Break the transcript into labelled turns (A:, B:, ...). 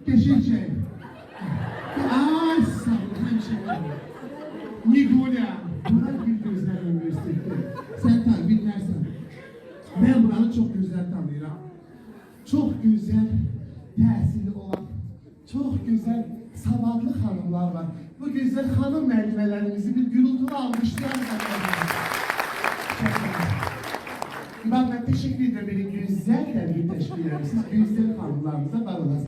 A: Geçecek. Ay sağ ol hemşehrim. Nigula. Burak bir gözler üniversitesi. Sen tabi bilmezsen. Ben buranı çok güzel tanıyorum. Çok güzel təhsili olan, çok güzel savadlı hanımlar var. Bu güzel hanım müəllimələrimizi bir gürültülü almışlar. Ben teşekkür ederim beni güzel bir teşvik ederim. Siz güzel hanımlarımıza var olasınız.